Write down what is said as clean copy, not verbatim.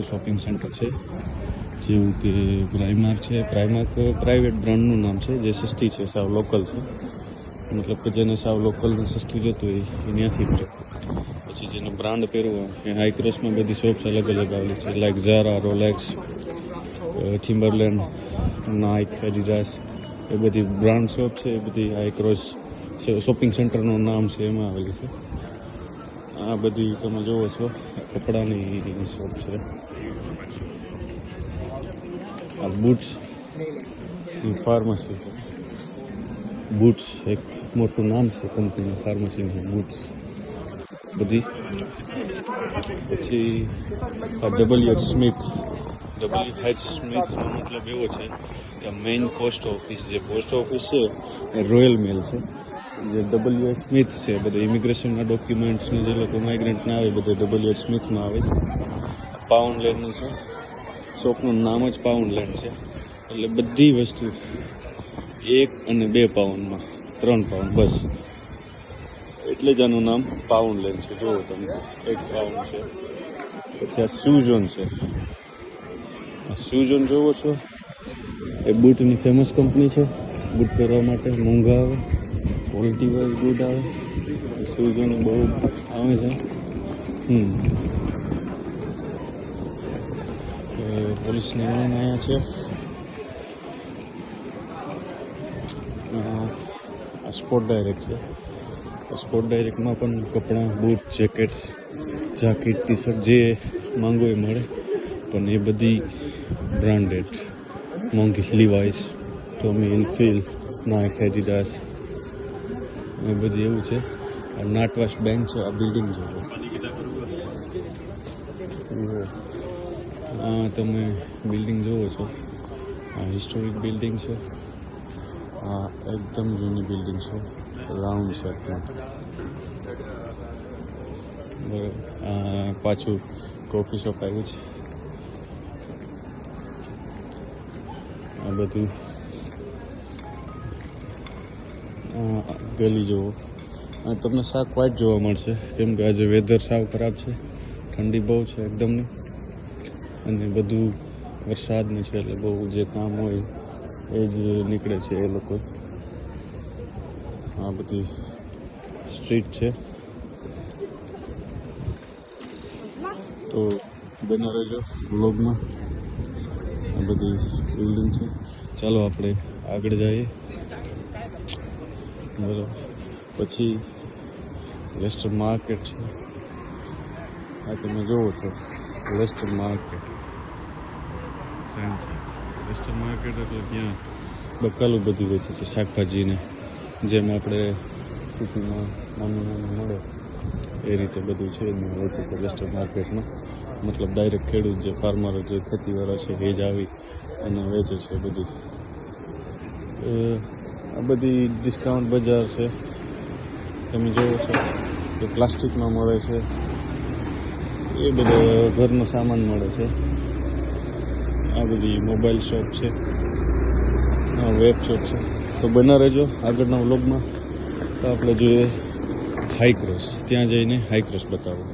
મોટું shopping centre છે, જેવું કે પ્રાઇમાર્ક છે. પ્રાઇમાર્ક પ્રાઇવેટ બ્રાન્ડનું નામ છે, જે સસ્તી છે, સાવ લોકલ છે. મતલબ કે જેને સાવ લોકલ ને સસ્તું જતું હોય એ ત્યાંથી કરે. પછી જેને બ્રાન્ડ પહેરવું હોય એ હાઈક્રોસમાં બધી શોપ્સ અલગ અલગ આવેલી છે, લાઈક ઝારા, રોલેક્સ, ટિમ્બરલેન્ડ, નાઇક, એડિડાસ, એ બધી બ્રાન્ડ શોપ છે. એ બધી હાઈક્રોસ શોપિંગ સેન્ટરનું નામ છે, એમાં આવેલી છે. આ બધી તમે જુઓ છો કપડાની શોપ છે. આ બૂટ્સ ફાર્મસી છે. બૂટ્સ એક મોટું નામ છે કંપની ફાર્મસીનું, બૂટ્સ બધી. પછી આ WH સ્મિથ નો મતલબ એવો છે કે મેઇન પોસ્ટ ઓફિસ, જે પોસ્ટ ઓફિસ છે એ રોયલ મેલ છે. જે WH સ્મિથ છે, બધા ઇમિગ્રેશનના ડોક્યુમેન્ટ્સને જે લોકો માઇગ્રન્ટને આવે બધે WH સ્મિથમાં આવે છે. પાઉન્ડલેન્ડનું છે, શોપનું નામ જ પાઉન્ડલેન્ડ છે. એટલે બધી વસ્તુ 1 અને 2 પાઉન્ડમાં, 3 પાઉન્ડ બસ, એટલે જ આનું નામ પાઉન્ડલેન્ડ છે. જુઓ તમે, 1 પાઉન્ડ છે. પછી આ શૂઝોન છે. આ શૂઝોન જોવો છો, એ બૂટની ફેમસ કંપની છે. બૂટ પહેરવા માટે મોંઘા આવે, ક્વોલિટી વાઇઝ ગુડ આવે. શૂઝોને બહુ આવે છે. પોલીસની વાહન અહીંયા છે. આ સ્પોર્ટ ડાયરેક્ટ છે. સ્પોર્ટ ડાયરેક્ટમાં પણ કપડાં, boot, jackets, jacket, T shirt જે માંગો એ મળે, પણ એ બધી બ્રાન્ડેડ મોંઘી. લીવાઇસ, ટોમી હિલફિલ, નાઇક, એડિડાસ, એ બધી એવું છે. આ નાટવાસ બેંક છે. આ બિલ્ડિંગ છે. આ તમે બિલ્ડિંગ જુઓ છો, આ હિસ્ટોરિક બિલ્ડિંગ છે. આ એકદમ જૂની બિલ્ડિંગ છે, રાઉન્ડ શેપમાં. બરાબર. આ પાછું કોફી શોપ આવ્યું છે. આ બધું ગલી જુઓ. આ તમને શાક વ્હાઈટ જોવા મળશે, કેમ કે આજે વેધર સાવ ખરાબ છે, ઠંડી બહુ છે એકદમની, અને બધું વરસાદની છે, એટલે બહુ જે કામ હોય એ જ નીકળે છે એ લોકો. આ બધી સ્ટ્રીટ છે. તો બના રહેજો વ્લોગમાં. આ બધી બિલ્ડિંગ છે. ચાલો આપણે આગળ જઈએ. બરાબર. પછી લેસ્ટર માર્કેટ છે. આ તમે જુઓ છો, લેસ્ટર માર્કેટ છે. લેસ્ટર માર્કેટ એટલે ત્યાં બકાલું બધી વેચે છે, શાકભાજીને, જેમ આપણે સિટીમાં નાનું મળે એ રીતે બધું છે એમાં વેચે છે લેસ્ટર માર્કેટમાં. મતલબ ડાયરેક્ટ ખેડૂત, જે ફાર્મર, જે ખેતીવાળા છે એ જ આવી અને વેચે છે બધું. આ બધી ડિસ્કાઉન્ટ બજાર છે. તમે જુઓ છો કે પ્લાસ્ટિકમાં મળે છે, એ બધો ઘરનો સામાન મળે છે. આ બધી મોબાઈલ શોપ છે, આ વેબ શોપ છે. તો બના રહેજો આગળના વ્લોગમાં. તો આપણે જોઈએ હાઈક્રોસ, ત્યાં જઈને હાઈક્રોસ બતાવો.